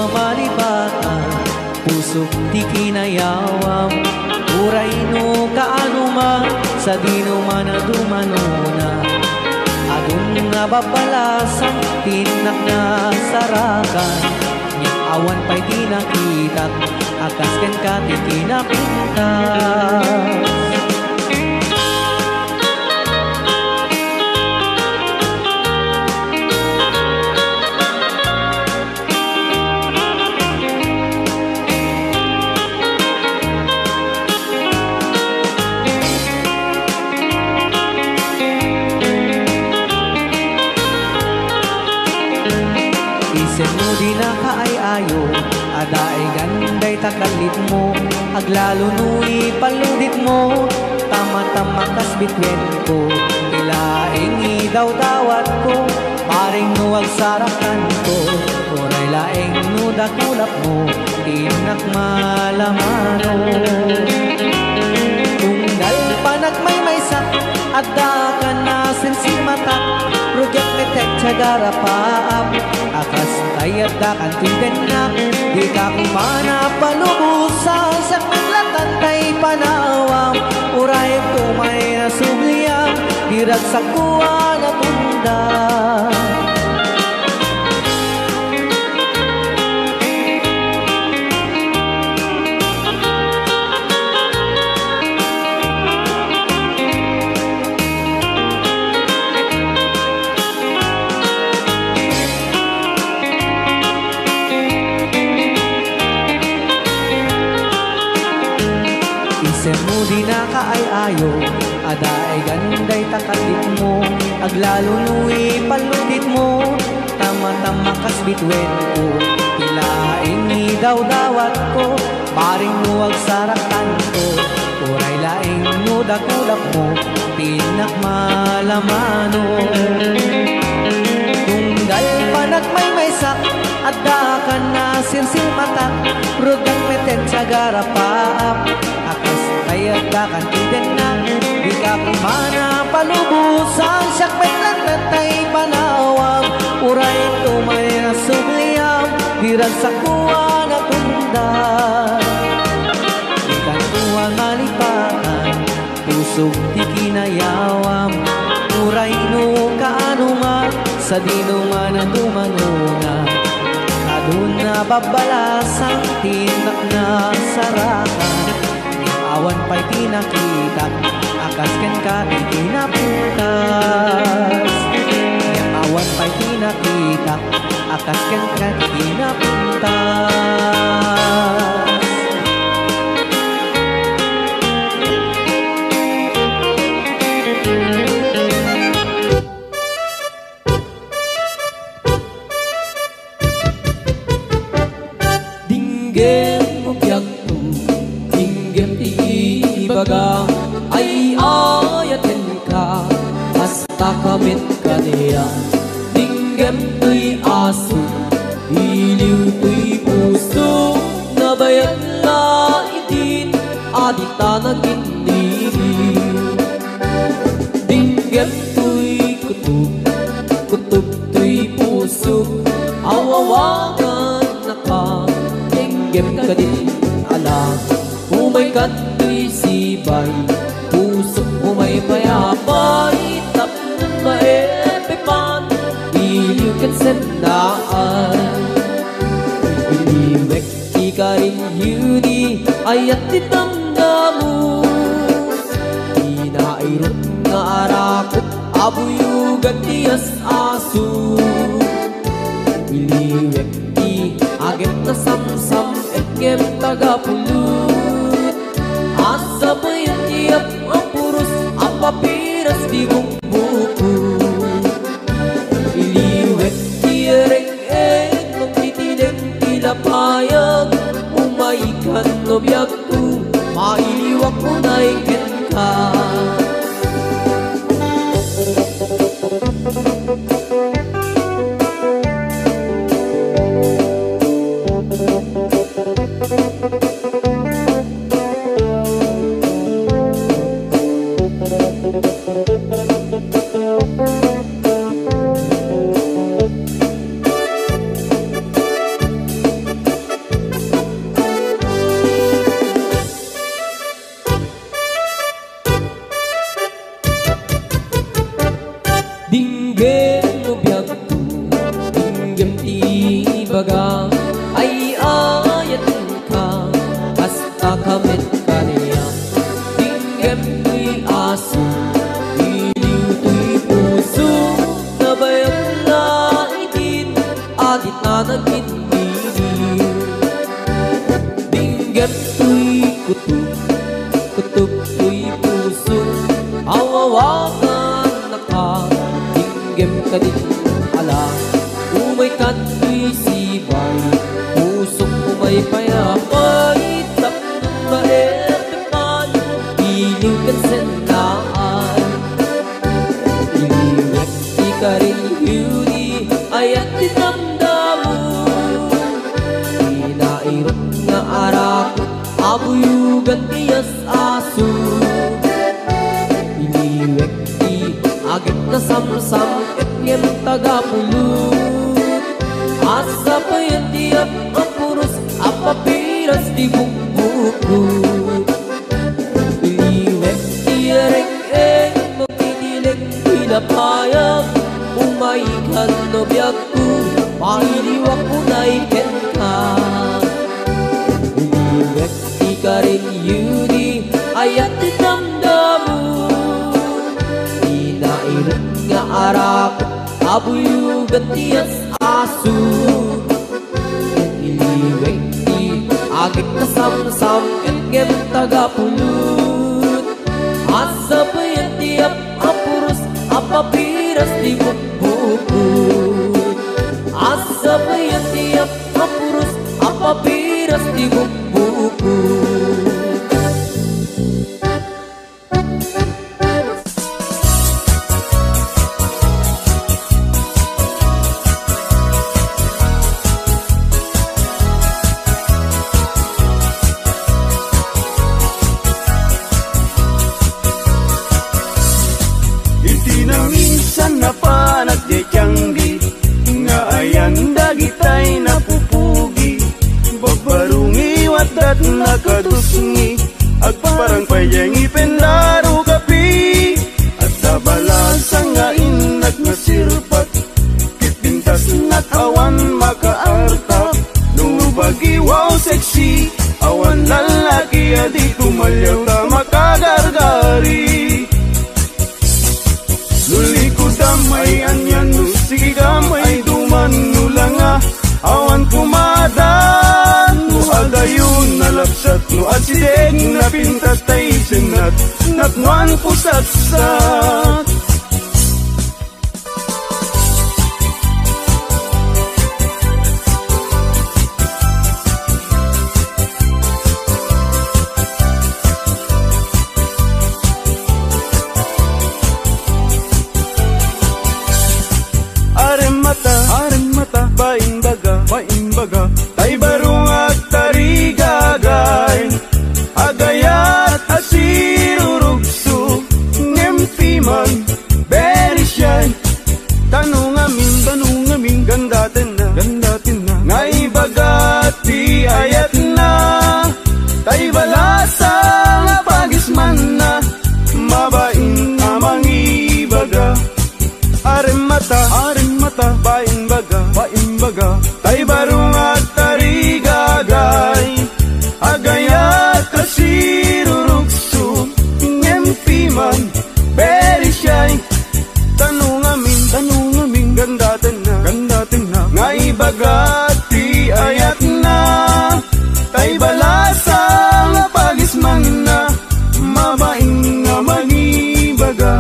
malibatan, puso di kinayawam. Uray no kaano man, sa di no man na dumanuna. Adun nga babalasang, tinak na sarakan. Yang awan pa'y di nakitak, akas ken ka di kinapintas. Isen mo di na kaay-ayo, adaay ganday takalit mo. Aglalo nu'i paludit mo, tama-tama kas bitwen ko. Ilaing idaw dawat ko, paring nuwag sarakan ko. Uray laing nudakulap mo, tinak malamano. Tunggal panagmaymaysak, adda ka na sinsimatak. Rujak metek cagara paap, akas tayat da kan tindenak. Di ka kumana palubusan, sa maglatan tay panawam. Uray tumay na subliyam, dirag sa kuwa na tunda. Isen mo di na kaay-ayo, adaay ganday takalit mo. Aglalo nu'i paludit mo, tama-tama kas bitwen ko. Ilaing idaw dawat ko, paring nuwag sarakan ko. Uray laing nudakulap mo, tinak malamano. Tunggal panagmaymaysak, adda ka na sinsimatak. Rugang meten cagara paap, akas kayat dakan tidenak. Di ka kumana palubusan, siyak metlan na tay panawam. Uray tumay na subliyam, dirag sa kuwa na tundan. Di ka tuwang malipatan, pusog di kinayawam. Uray no kaano man, sa di no man na dumanuna. Adun na babalasang, tinak na sarakan. Awan pa'y tinakitak, akas ken ka di kinapuntas. Awan pa'y tinakitak, akas ken ka di kinapuntas. Ay ayatin ka, hasta kamit ka niya. Dinggem to'y aso, iliw to'y puso. Nabayat na itin, adita na giniliw. Dinggem to'y kutub, kutub to'y puso. Awawagan na ka, dinggem ka din alam. Umay ka to'y sibay, pusok umay mayapay. Tapnan maepepan, iliw kat sendaan. Iliwek di ka rin yuni, ayat ditanggamu. Inairot nga arakot, abuyugan tiyas aso. Iliwek di agem na samsam, etgem tagapulut. Asa pa yung tiyap ang puros, ang papiras di bukbuku. Iliwek tiyareng-eng, magtitinig tilapayag. Umaikan lobyak ko, mailiwak mo na ikin ka. aso iliw to'y puso nabayag na itin adit na nagniningil dinggem to'y kutub kutub to'y puso awawakan na ka dinggem ka din ala umay ka to'y sibay pusong umay payapay tapnong maepepan iliw kan senaan iliwet di ka rin yuni ayat dinamdamu inairot nga arak abuyugan tiyas aso iliwet di agit na samsam etngem tagapulut asa payatiap ang puros apapiras di bukbukut iliwet di ereng-eng magtitilig hilapayag umaikan no biyagku pailiwak unay kenka iliwet di ka rin yuni ayat dinamdamu inairot nga arak abuyugan tiyas aso iliwet di agit na samsam etngem tagapulut asa payatiap ang puros apapiras di bukbukut asa payatiap ang puros apapiras di bukbukut at nakatusngi agparang payang ipendaro kapi at sa balasang nga inag nga sirpat kipintas nat awan makaarta nubagi wow sexy awan lalaki adi tumalyaw ta makagargari luli ko damay anyan no sige gamay duman nulanga awan kumadan no adayon nalapsat no asideg na pintas tay senat natnuan pusatsat baimbaga tay barong at tarigagay agayat asirurugso ngempiman berisyan tanong amin gandatin na ngaibagati ayat na tay balasa pagisman na mabain amang ibaga aremata baimbaga tay barong at tarigagay agayat kasirurugso ngempiman berisyan tanong amin gandatin na ngaibagati ayat na tay balasa pagisman na mabaing nga mangibaga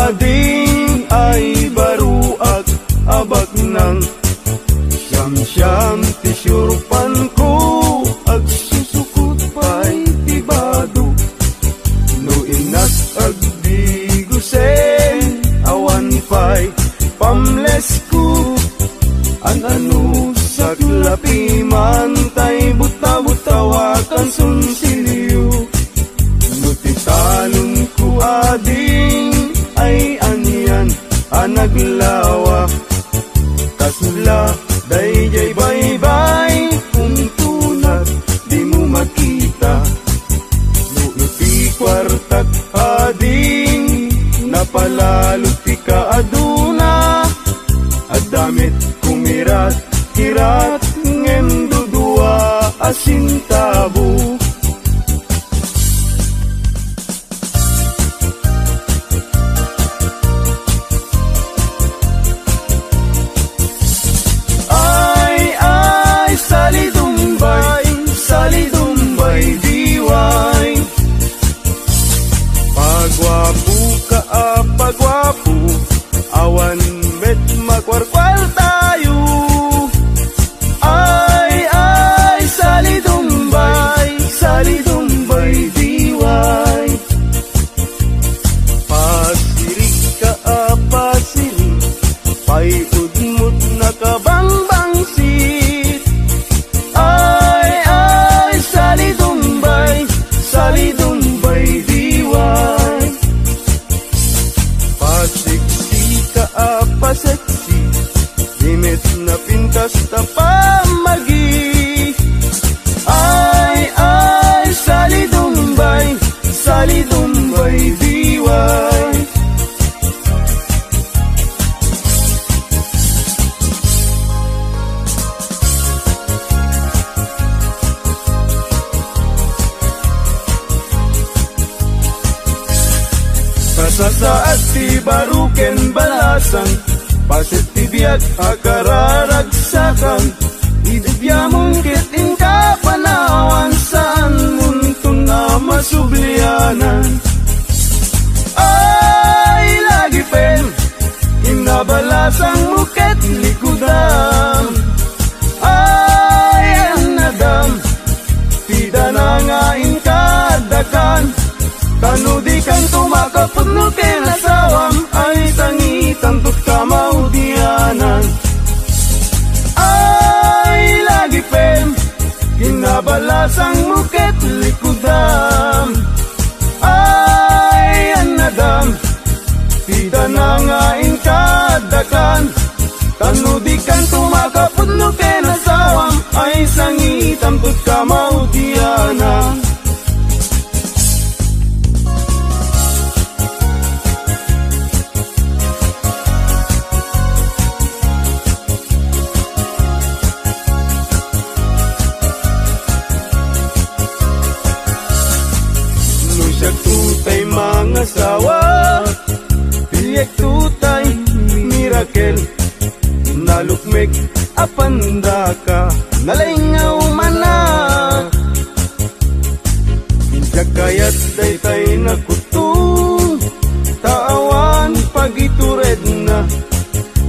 ading ay baruak abag ng siyam tisyurpan ko agsusuk may diway. Pasasaat ti baruken balasan, pasit ti biag akararagsakan, idibyamun kitin kapanawan saan muntong na masublianan. Ay lagi pen, inabalasang muket likudan. Ay anadam, tida na nga inkadakan, tanudi kan tumakapudno kinasawam, ay sangitan tut kamaudianan. Ay lagi pen, kinabalasang muket likudam. Ay anadam, tida na nga inkadakan, tanudi kan tumakapudno kinasawam, ay sangitan tut kamaudianan. Tutay mga sawa, pilyak tutay miracle, nalukmig apanda ka, nalaingaw mana. Injak kayat daytay nakutong, taawan pagitured na,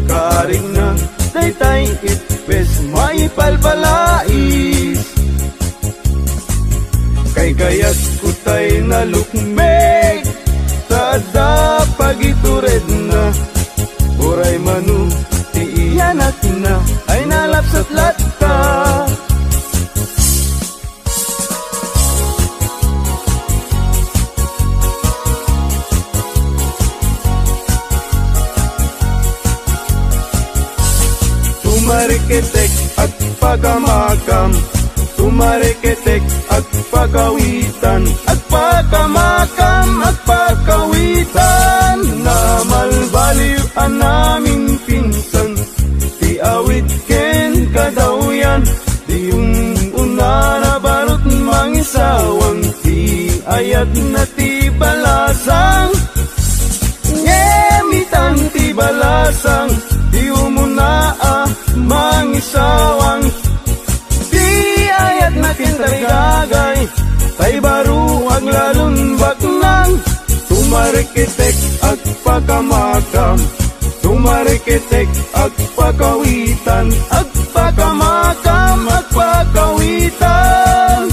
kaaring na daytay itpes maipalbalais. Kay kayat kutay na lukmek, tada pagitured na, uray manu ti iyanak na, ay nalapsat latta. Tumariketek at pagamakam, tumariketek at pagawitan, at pagamakam at pagawitan, na malbaliw ang namin pinsan, ti awit ken kadawyan, ti yung una na barot mangisawang, ti ayat na ti balasang, ngemitan ti balasang, ti umuna mangisawang, ayat na kintay gagay, tay baro ang lalunbak nang, tumarikitek at pagamakam, tumarikitek at pagawitan, at pagamakam at pagawitan.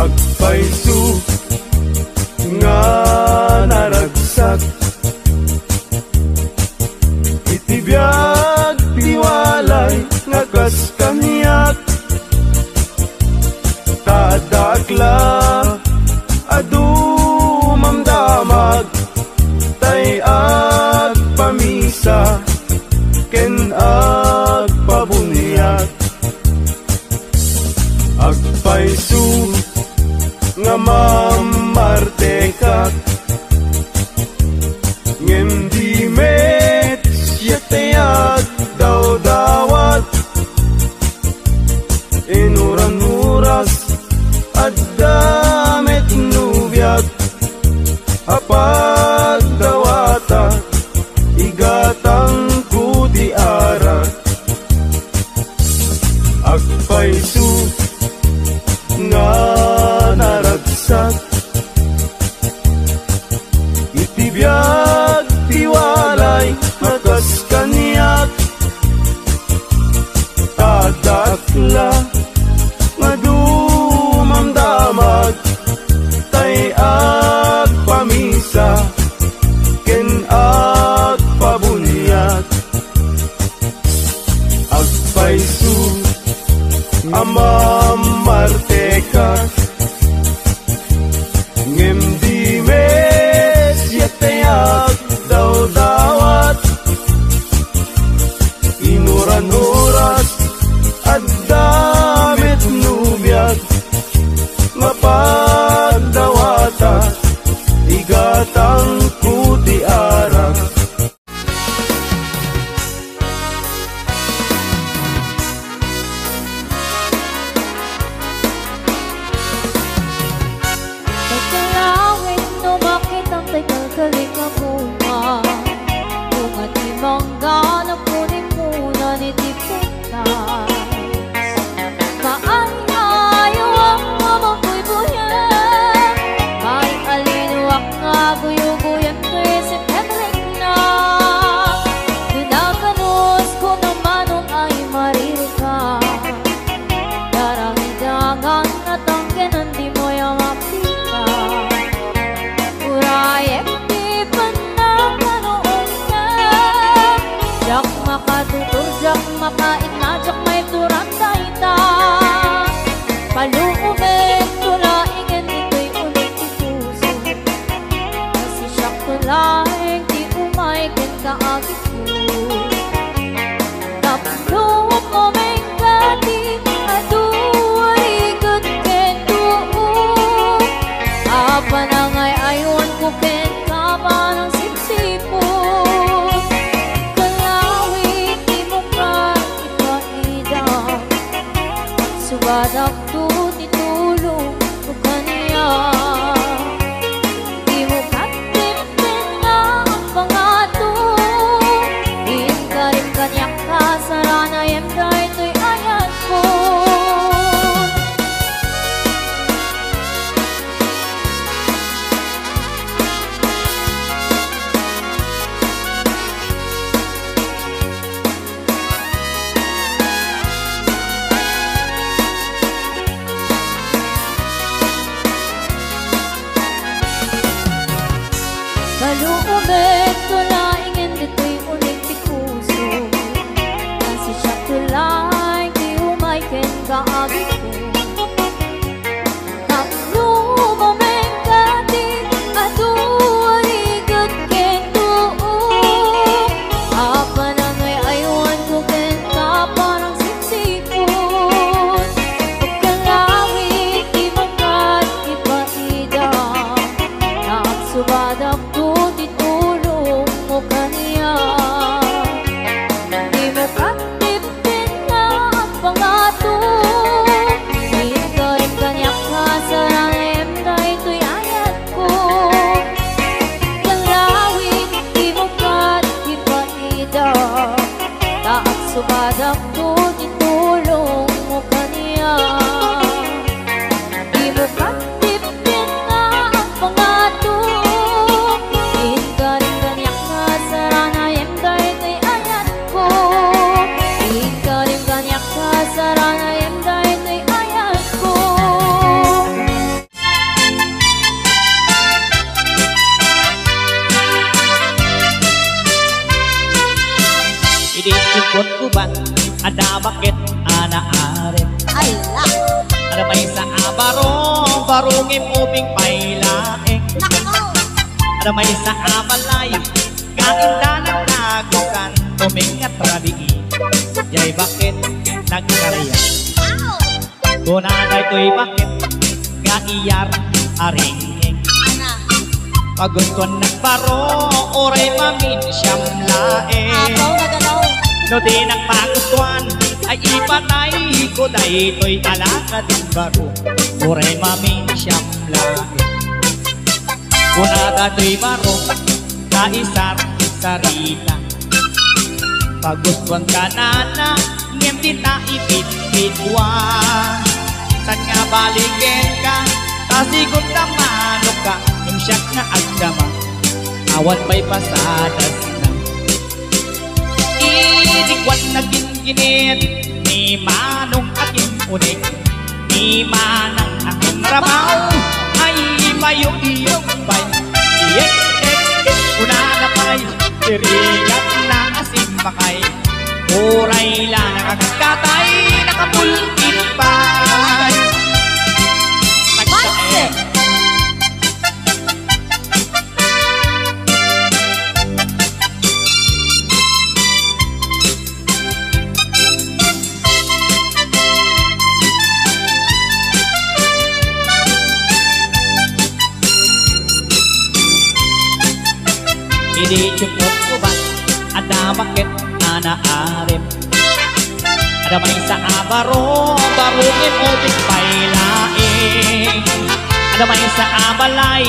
Agpaisu nga naragsak, itibiyag tiwalay nga kas kaniyak, tadakla adumamdamag, tay agpamisa ken agpabunyak. Agpaisu nga mamartekak, ngem di met siyatayag daw dawat, inuran-uras at damit nubyak, apag dawata igatang kuti arak. Agpaisu nga naragsak, itibiyag tiwalay makas kaniyak, tadakla madumamdamag, tay agpamisa ken agpabunyak. Agpaisu amamarteka, subad ako titulong ko kaniya. Di mo katipin na ang pangato, din ka rin kanya kasarana yem dahil ito'y ayat ko. Kaluubet tulaingin dito'y ulit di puso, kasi siya tulay di umaikin kaagit ko. Kaklumameng katin at uwarigat ken tuong, apa na ngay aywan ko ken ka parang sipsipon. Pagkalawit di makat ipaida, nagsubad ako titulong mo kaniya. Di mo katipin na ang pangato, di ka rin kanya kasarayem dahil ito'y ayat ko. Kalawit di mo katipaida, nagsubad ako titulong mo kaniya. Di mo katipin na ang pangato, din ka rin kanya kasaranayan dahil ito'y ayat ko. Din ka rin kanya kasaranayan dahil ito'y ayat ko. Idikot ko ba ada bakit anaarin? Ay la! Ada may sa abarong barungin ubing pailaing. Nako! Ada may sa abalay kainda ng nagukan tumingat rabii. Yay bakit nagkarya? Kunaday to'y bakit kaiyar aringing. Paguntuan nagbaro oray mamin siyam laeng. Nagalaw! No di nagpagustuhan ay ipatay ko dahil ito'y alakad ng baro. Uray mamin siyam laeng. Kunada to'y baro kaisar sarita. Pagustuhan ka na ngem kita ipit-pitwan. San nga baligin ka tasigon na manok ka yung siyak na agdama. Awan pa'y pasadas na idikwan na ginginit ni manong aking unik. Ni manang aking rabaw ay mayong-iyong pa'y iyek-ek-ek una na pa'y tirigat na asin pakay. Uray la nakakatay nakapulkit pa'y Panse! Hindi cukot ko ba ada bakit anaarim? Ada may sa abaro barungin ubing pailaing. Ada may sa abalay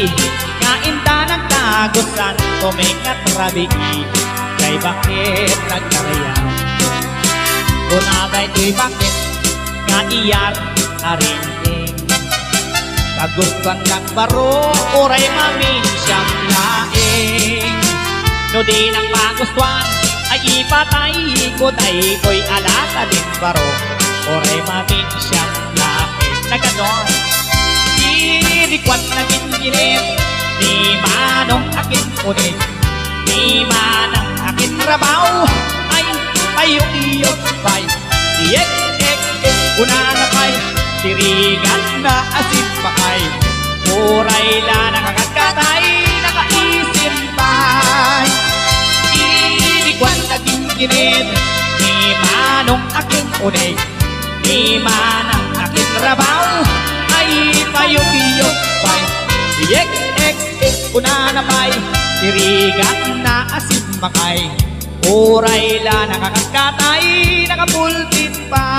kainda ng tagusan tumingat rabii. Kay bakit nagkarya? Kunaday to'y bakit kaiyar aringing. Kagustuhan kang baro oray mamin siyam laing. No di nang magustuhan ay ipatay ko dahil ko'y alaka din baro. Oray mamin siyam laing. Na ganon dirikwan na ginginit ni manong aking unik. Ni manang aking rabaw ay payong-iyong pa'y iyek-ek-ek una na pa'y tirigan na asin pakay. Uray la nakakatay nakaisip pa'y idikwan na ginginit ni manong aking unik. Ni manang aking rabaw ay payong-iyong pa'y iyek-ek-ek una na pa'y tirigan na asin makay. Uray la nakakatay nakapultit pa.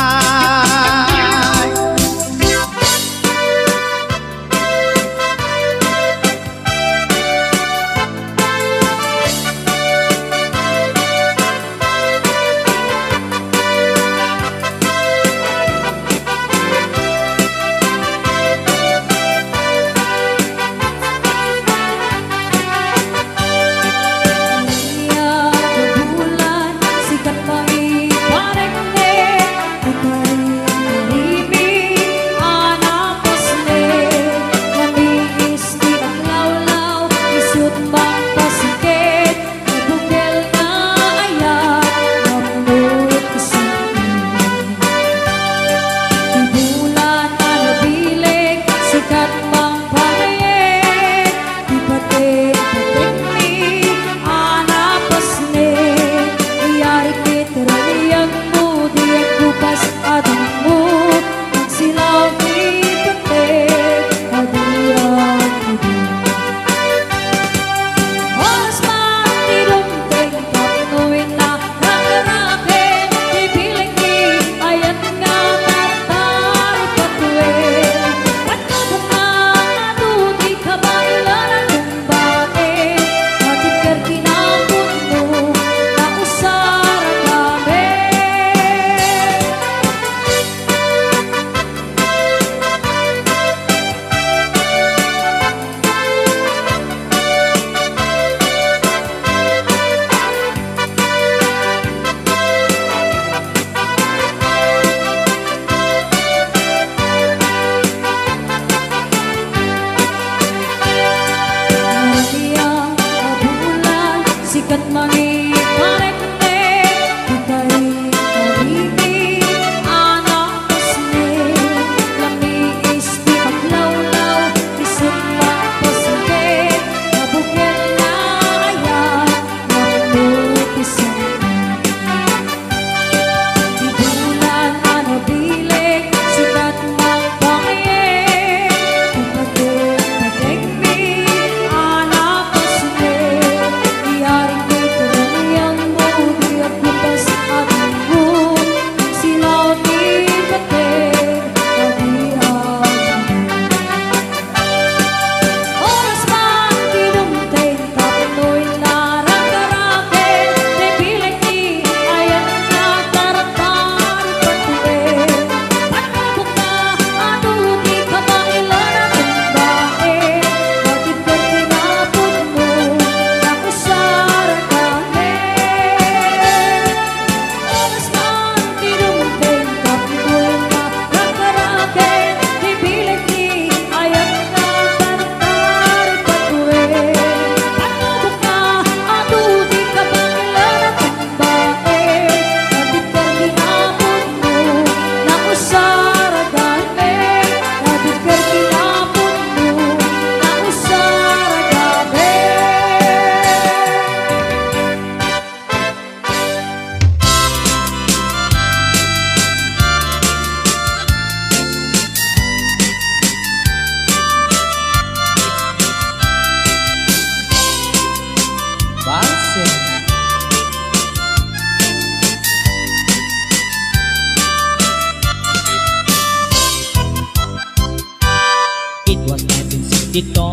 dito,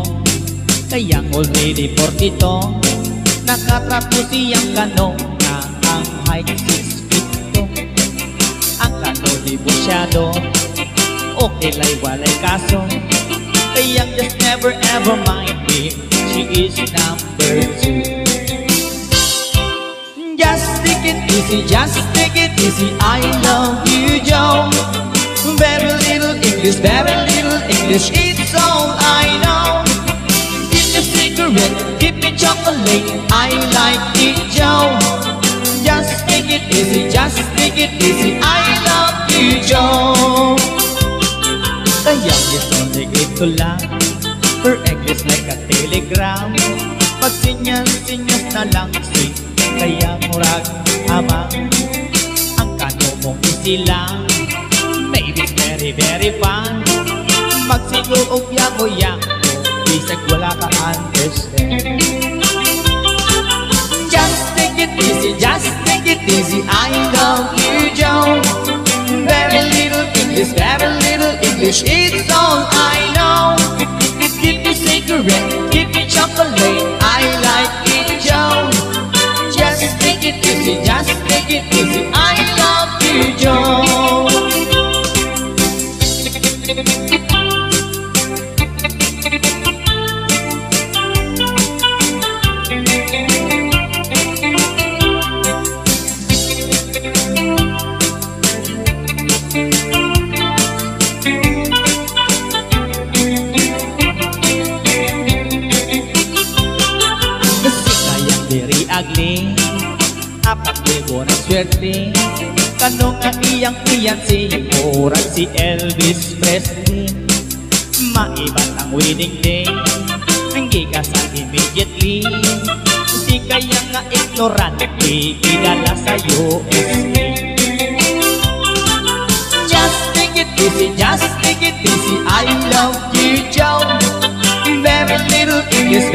kayang already 42. Nakatrato siyang kano na ang height 6 feet 2. Ang kano di busyado, okay lay walay kaso, kayang just never ever mind me, she is number 2. Just take it easy, just take it easy, I love you, Joe. Very little English, it's all I know. Give me cigarette, give me chocolate, I like it, Joe. Just take it easy, I love you, Joe. Kaya ito lang, her English like a telegram. Pag sinyas na lang si, kaya murag amang. Ang kano mong easy lang, maybe it's very very fun. Magsiguro og yago-yago, bisag wala ka understand. Just take it easy, I love you, Joe. Very little English, it's all I know. Give me cigarette, give me chocolate, I like it, Joe. Just take it easy, I love you, Joe. Ugly, apat libo na swerte. Kanong nga iyang si Oran si Elvis Presley. Maibat ang wedding day, ang gigasan immediately. Si kaya nga ignorante, kilala sa USA. Just take it easy, I love you, Joe. Very little English,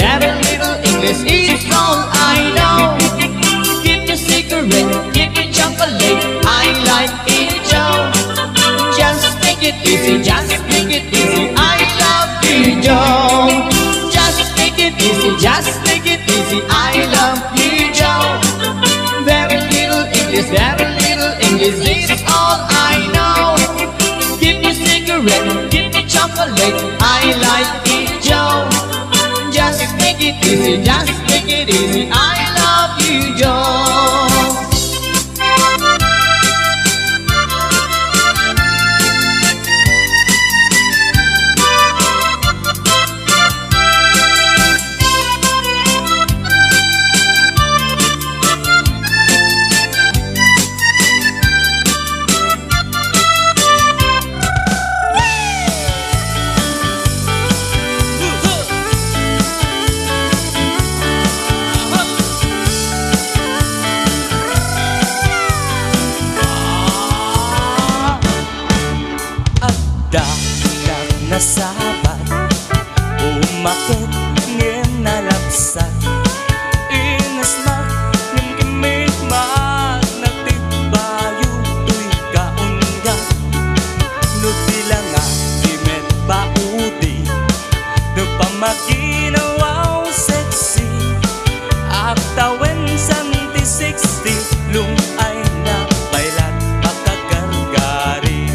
it's all I know. Give me cigarette, give me chocolate, I like it, Joe. Just take it easy, I love you, Joe. Just take it easy, I love you, Joe. Very little English, it's all I know. Give me cigarette, give me chocolate, I like it, Joe. Just take it easy, I love you, Joe. Nasabat, umakit ngem nalapsat. Inasmak ngem kimit mat nagtibayo tuy kaunga. Nutila nga kimet paudi, nupamaginawaw sexy. Aktawen santi 60, lung ay na bailat pakagargari.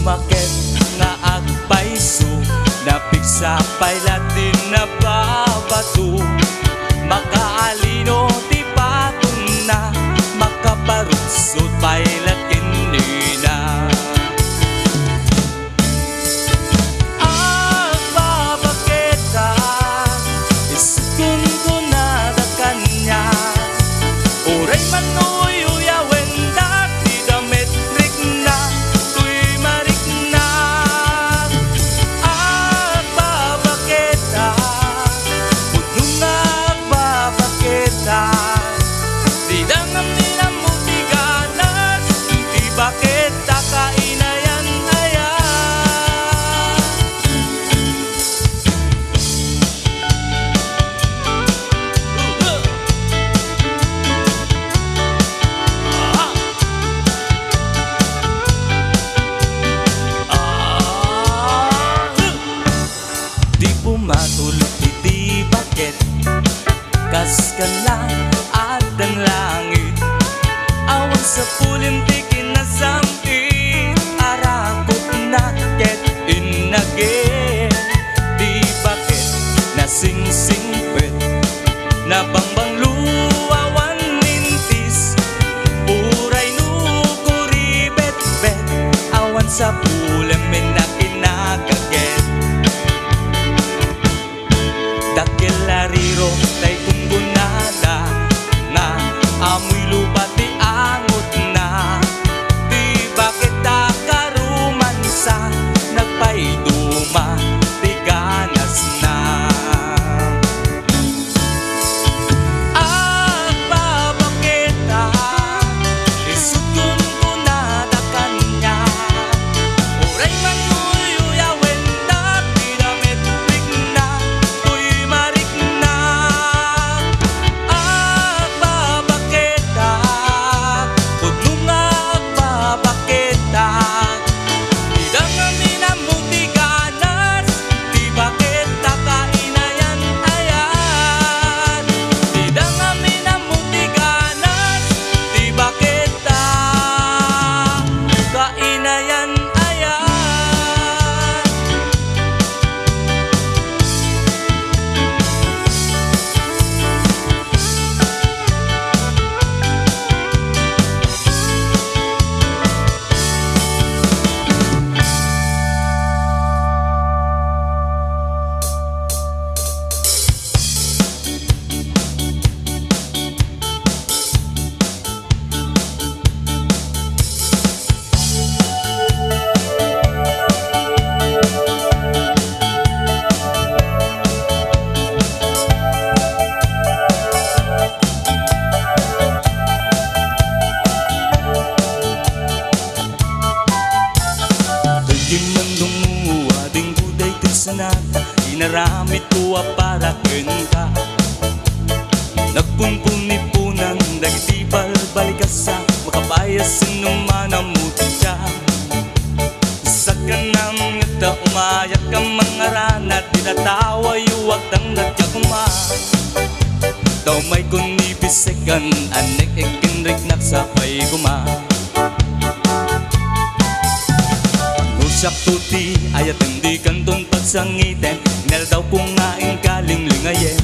Umakit nga agpaiso, napiksa pailat din na babato. Makaalino ti patong na, makabarusot pailat kinina. sa pulang may nakinagaget. Dakil lariro tay tunggunada nga amoy lupa ti angot na. Di bakit karuman sa nagpaiduma ti ganas na. Agpapakita isugod ko na da kanya. Uray manuyuyawen da pinamit na tuy marik na. Agpapakita kuno nga agpapakita idang amin ang muti ganas. Di bakit kainayan ayan idang amin ang muti ganas. Di bakit kainayan ayan. Daging mandong mo ading buday ti sanata inaramit ko para ken ka. Nagpumpunipunan dagiti balbalikasa makapayas sinuman ang muti siya. Sa kanang ngata umayak kang mga ranat tinatawa yuwag tang nagkakuma. Daw may kunibisekan anek ikinrik naksapay kuma. Nusak tuti ayat hindi kanton pagsangiten inal daw kung ngaing kaling lingayen.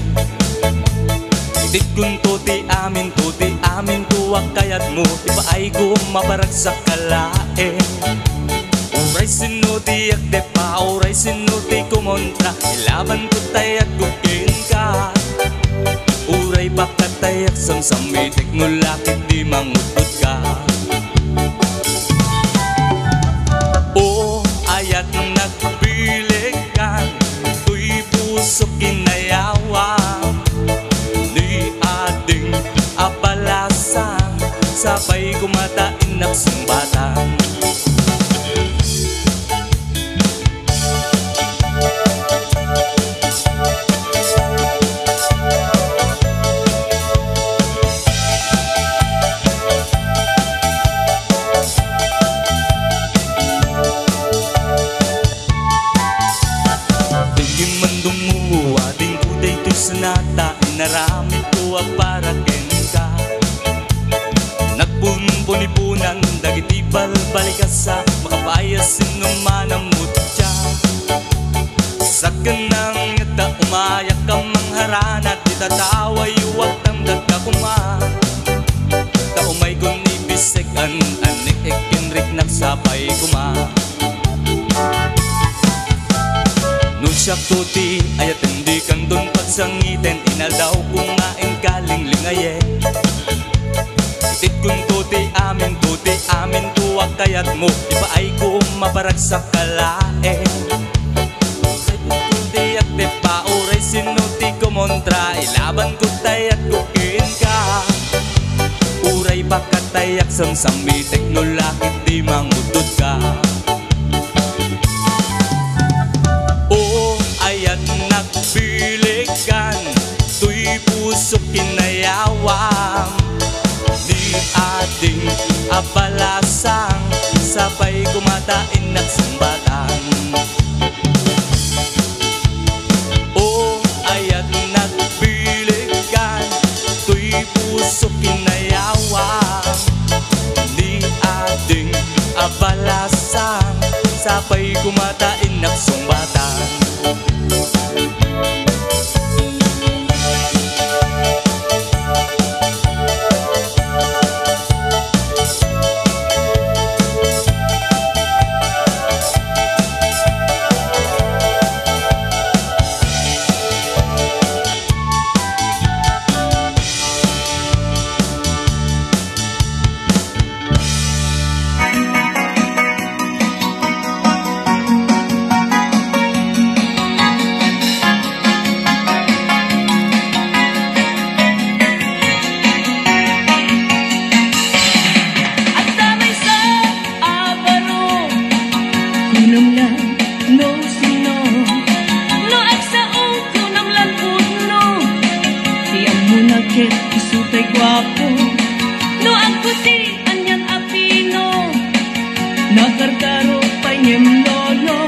Itit kun tuti amin tuwak kayat mo iba ay mabarag sa kalae. Uray sinuti akde pa uray sinuti kumontra ilaban ko tayak kukin ka. Uray bakat tayak samsami teknolakit di mangutot ka. Ayat nagbilikan tuy puso kinayawang ni ading abalasan sabay kumatain nagsumbatan. Sanata inaramit ko para ken ka. Nagpunpunipunan dagiti balbalikasa makapayas sinuman ang mutya. Sa kanang ngata umayak kang mangharanat itatawa yuwag tang dagkakuma. Taumay kun ibisekan anik ikinrik naksapay kuma. Nusyak tuti ayat hindi kanton pagsangiten inal daw kung ngaing kaling lingayen. Itit kun tuti amin tuwag kayat mo iba ay mabarag sa kalae. Uray tuti at tepa uray sinuti kumontra ilaban ko tayak kukin ka. Uray bakat tayak samsami teknolakit di mangutot ka. Ayat nagbilikan tuy puso kinayawang ni ading abalasang sabay kumatain nagsumbatan. Ayat nagbilikan tuy puso kinayawang ni ading abalasang sabay kumatain nagsumbatan. gwapo. No agputi anyan apino, nakarkaro pa niyem lolo.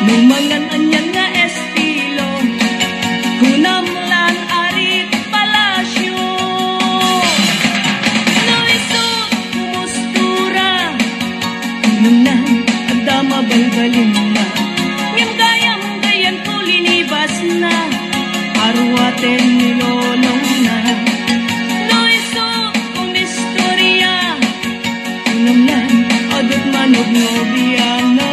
Nung mangan anyan nga estilo, kunamlan arit palasyo. No iso kumustura, kunamlan agdama balbalin na. Ngem gayam ko linibas na, arwaten ni lolong na. No iso kumistorya, kunamlan adot manog nobya na.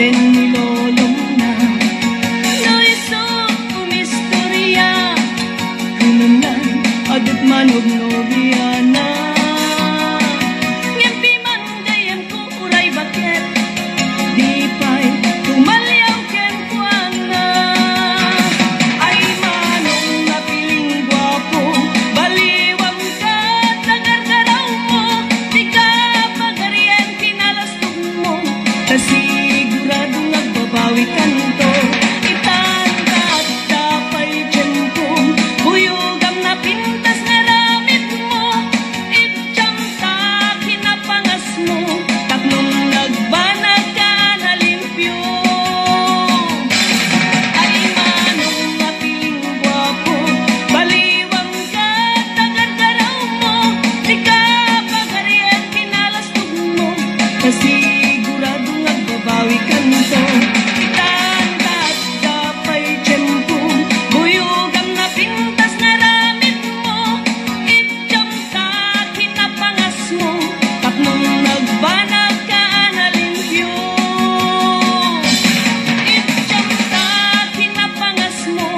ten nilolong na no iso umistorya kunanan adat manog nobiana ngempi man gayam ko uray bakit di pa'y tumalyaw ken kuana ay manong napiling gwapo baliwam ka tagar-garaw mo di ka pagarian pinalastog mo kasigurado nagbabawi kanto itangat dapay tiyempong buyugam na pintas na ramit mo itjam ta kinapangas mo tatlong nagbanag ka na limpyo ay manong napiling gwapo baliwang ka tagar-garaw mo di ka pagarian pinalastog mo kasigurado nagbabawi kanto itangat dapay tiyempong buyugam na pintas na ramit mo itjam ta kinapangas mo tapnong nagbanag ka na limpyo itjam ta kinapangas mo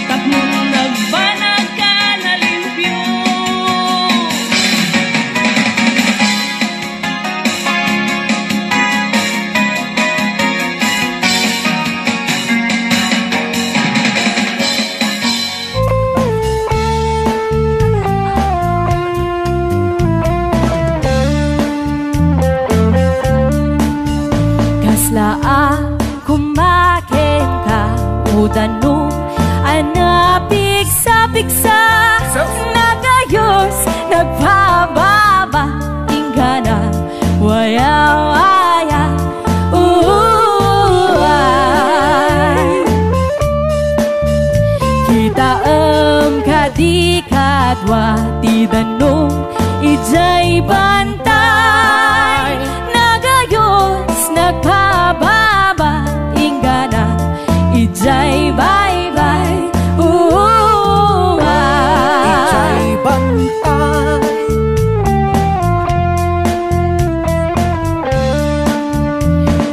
tapnong nagbanag ka na limpyo Kaslaan kumakin ka udanong anapigsa-pigsa nagayos nagpababa ingana waya-waya kita kadi kadwa ti danong ijay bantay nagayos nagpababa ingana ijay bye-bye Ijay bantay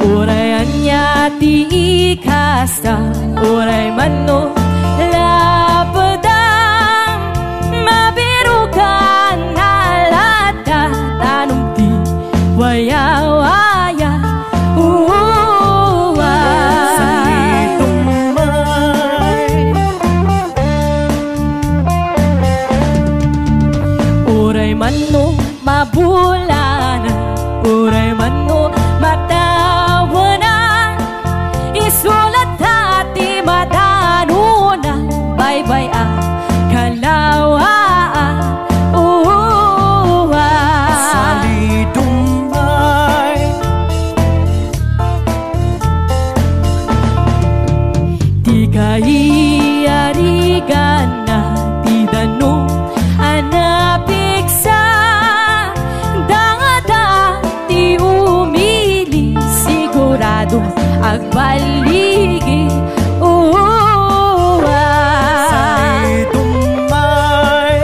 Urayan niya ti ikasta Uray mano lapadang mabirukan na lata tanong ti waya-waya Uray mano mabulana Uray mano matawanan isulat hati matanunan bye-bye kalawaan Salidumay di kaiyarigan na ti danong anapigsa dangada ti umili sigurado agbaligi Salidumay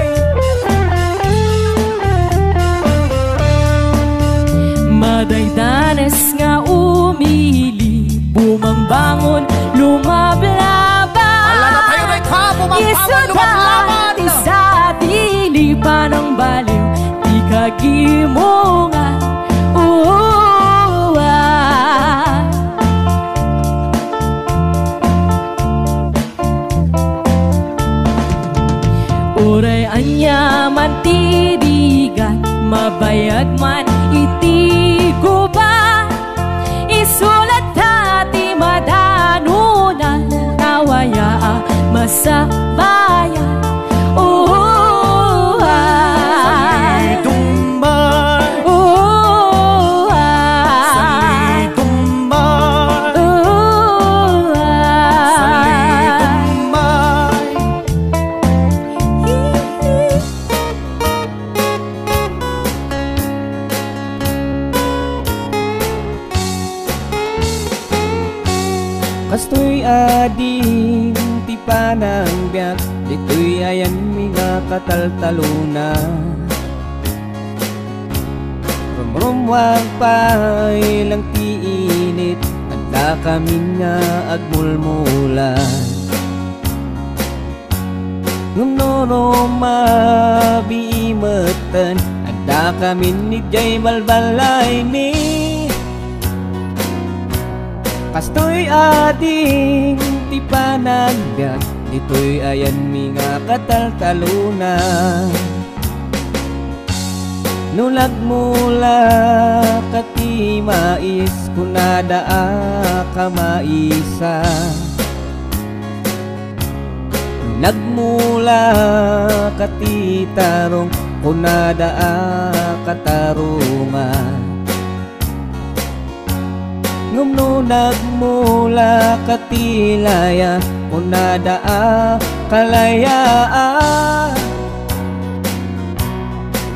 madaydanes nga umili bumambangon lumablaban isudan isa dili pa ng baliw di kagimungan Uray anya man tidigan mabayag man iti guba isulat hati madanunan nawaya masabaya Salidumay Salidumay Salidumay Kastoy adim ti panangbiak dito'y ayan mga kataltaluna rumruwag pa ilang ti init at da kami nga agmulmulan. Ngumnoro mabiimatan, ada kami ni jay balbalay ni. Kastoy ading ti panagbiag, dito'y ayan mi nga kataltalunan. Nulag mula kati mais, kunadaa ka maisa. Nagmula kati tarong, kunadaa katarungan. Ngumno nagmula katilaya, kunadaa kalayaan.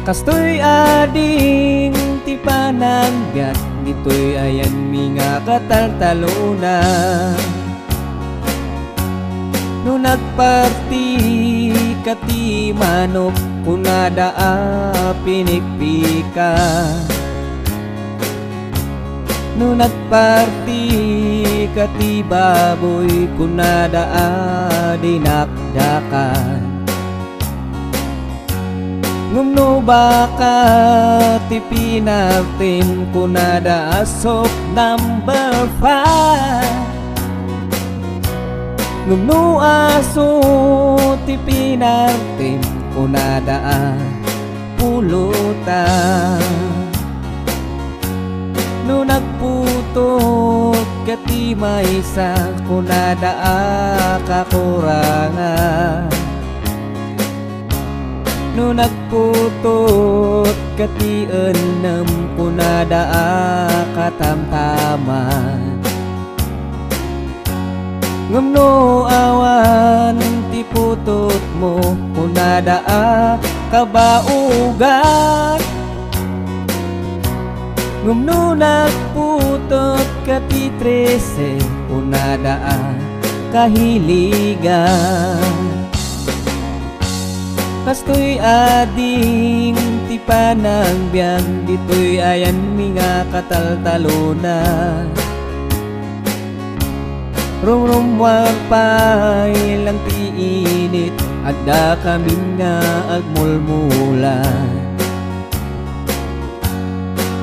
Kastoy ading ti panagbiag, dito'y ayan mi nga kataltalunan. No nagparti kati manok, kunadaa pinikpika. No nagparti kati baboy, kunadaa dinakdakan. Ngumno baka ti pinartin, kunadaa sok number 5. Ngumno aso ti pinartin, kunadaa pulutan. No nagputot kati maysa, kunadaa kakurangan. No nagputot kati enam, kunadaa katamtaman. Ngumno awan ti putot mo, kunadaa kabaugan. Ngumno nagputot kati 13, kunadaa kahiligan. Kastoy ading ti panagbiag, dito'y ayan mi nga kataltalunan. Rum warpay lang ti init, adda kami nga agmulmulan.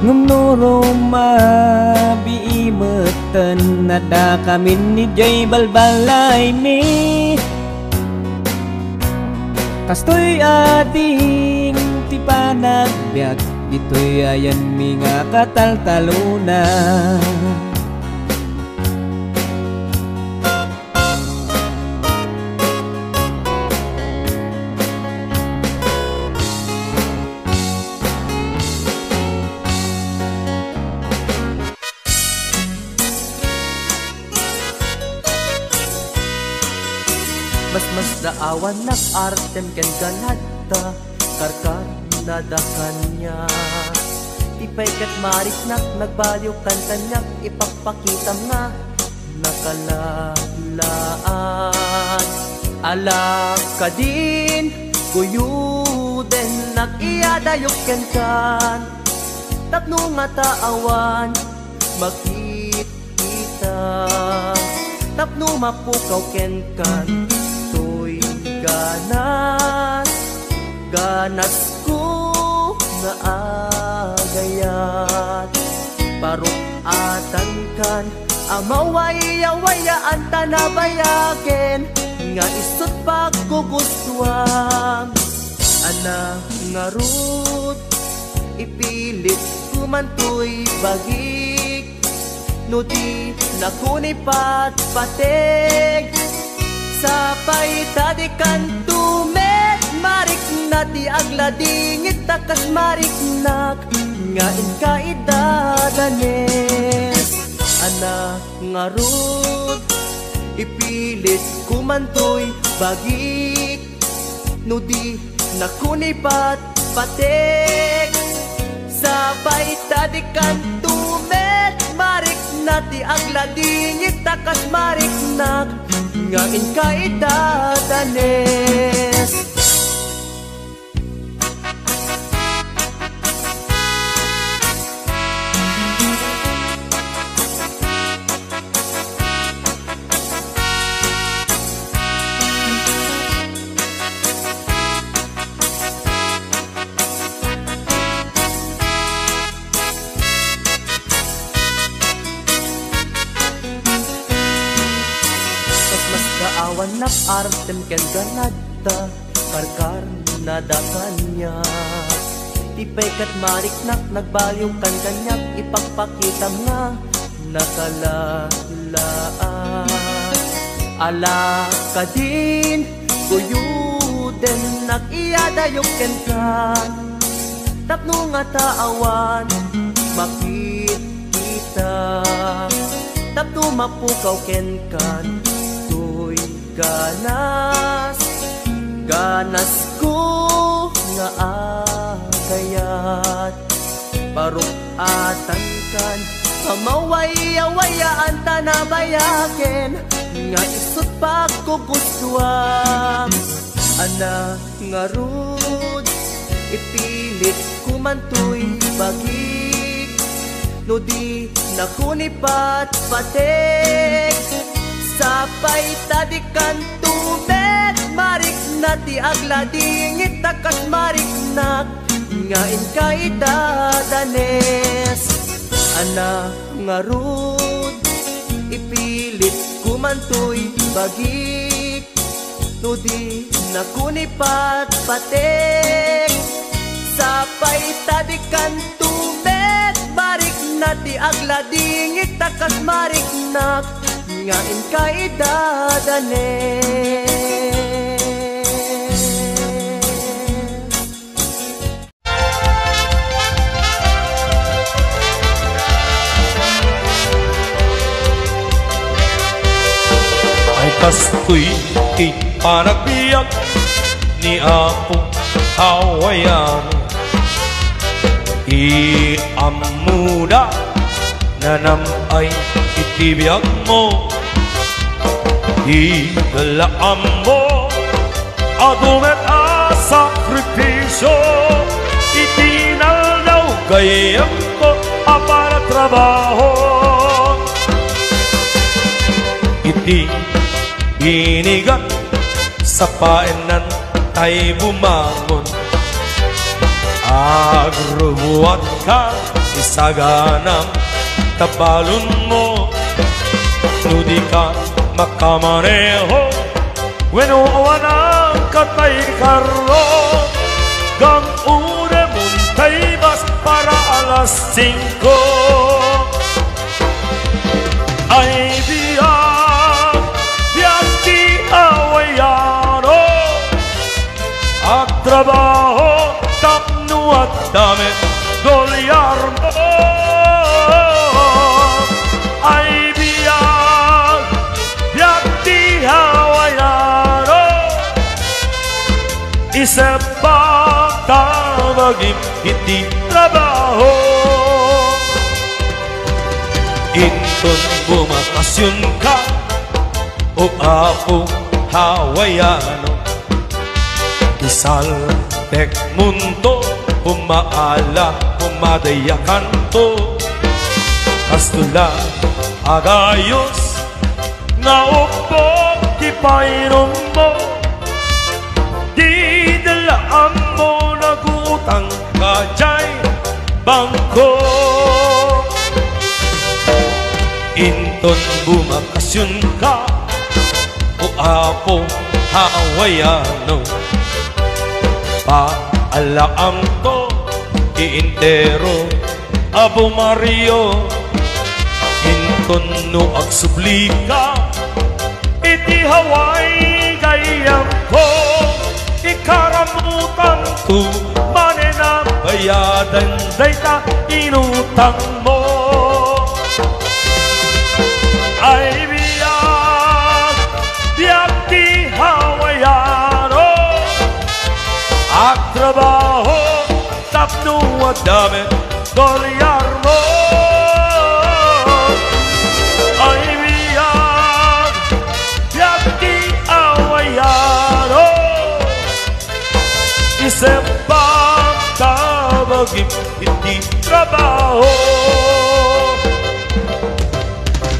Ngumno mabiimatan, adda kami ni jay balbalay ni. Kastoy ading ti panagbiag, dito'y ayan mi nga kataltalunan. Mas daawan nag-artem ken ganadta, karkar nadakan niya. Ipay kat marik nagbaliw kanta niya, ipapakita nga nakalalaan. Alak ka din, guyuden nag-iadayok ken kan. Tapno nga taawan, makikita. Tapno mapukaw ken kan. Ganas ko nga agayat, parukatan kan amawaya-wayaan tanabayagen, nga isut pagkugustuhan. Anak nga rut, ipilit kumantoy bagik, no di nakunipat patek. Sapay tadi kan tumet, marik na di agladingit takas marik nak, nga inka idadanes. Anak nga rut, ipilit kumantoy bagik, no di nakunipat patek. Sapay tadi kan tumet, marik na di agladingit takas marik nak, nga inka idadanes. panak artem ken ganada karkar nadakanya tipay kat mariknak nagbaliw kan kanyak ipagpakita nga nakalalaan ala ka din kuyuden nakiyadayok ken ka tapno nga taawan makita tapno mapukaw ken kan tuy ganas ko nga agayat barukatan kan pamaway-awayaan tanabayaken nga isut pagkugustuam ana nga rud ipilit kumantoy bagik no di nakunipat patek sapay tadikan tumet marik na ti agladingit takas marik na ngain kay dadanes ana nga rud ipilit kumantoy bagik no di nakunipat patek sapay tadikan tumet marik na ti agladingit takas marik na ngain kay dadanes ay kastoy ipanagbiyak ni Apo Hawaiano iamuda na namay itibiyag mo idalaan mo adumet a sakripisyo itinalaw gayam ko para trabaho iti inigan sa paenan ay bumangon agrubuat ka isaganam tabalon mo nudi ka makamaneho wenuawan ang katay karlo gang une muntay bas para alas 5 ay biyag di Hawaiano at trabaho tapno at dami dolyar mo ay biyag di Hawaiano isepang tawagin hindi trabaho inton bumakasyon ka o Apo Hawaiano isal tek mundo umaala umadayakan to kastula agayos nga upo kipainom mo di dalaan mo nagutang kajay bangko inton bumakasyon ka o Apo Hawaiano paalaam to iintero Abo Mario inton no agsublika iti Hawaii gayam ko ikaramutan to manena bayadan dayta inutang mo ay biyag di Hawaiano at trabaho tapno at dami dolyar mo ay biyag di Hawaiano isepang tabagim hindi trabaho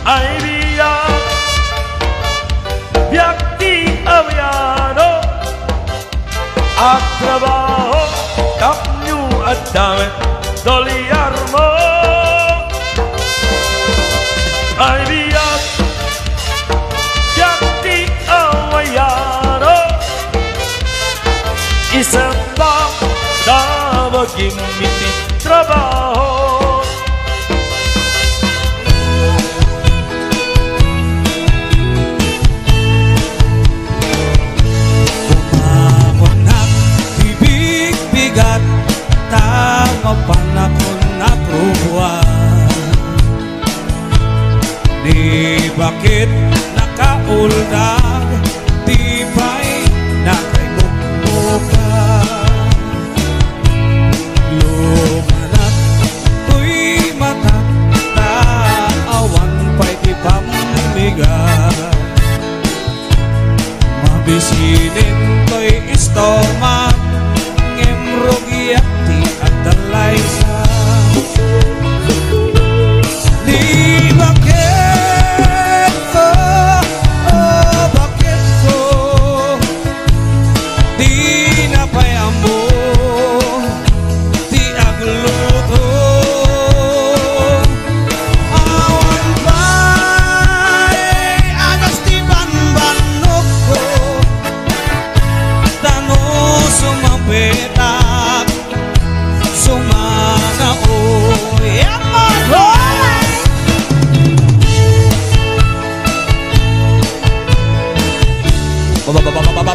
ay biyag di Hawaiano at trabaho tapno at dami dolyar mo ay biyag di Hawaiano gimiti trabaho. Umamon na tibig bigat, tama panahon na prubuhan. Di bakit nakauldag, di ba'y nakaimukmukan. Lumanat ko'y matang, taawan pa'y di pamigat. Mabisinin ko'y istomak, ngemrugyak di adalay sa. Di bakit ko, oh bakit ko, di napayamo, di agluto. Awan ba'y agas di banbanok ko, tano sumampetak, sumanao, yaman ho.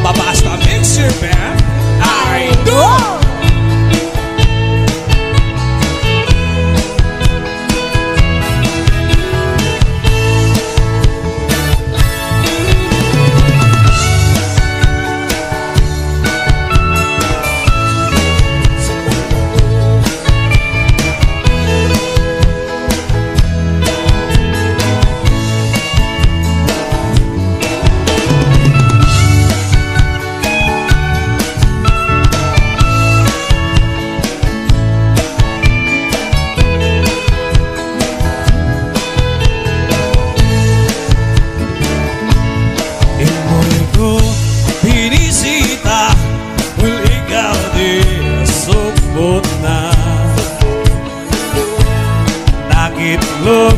Basta mixer band, I do. Imoy ko binisita, well ikaw di subot na. Nagitlog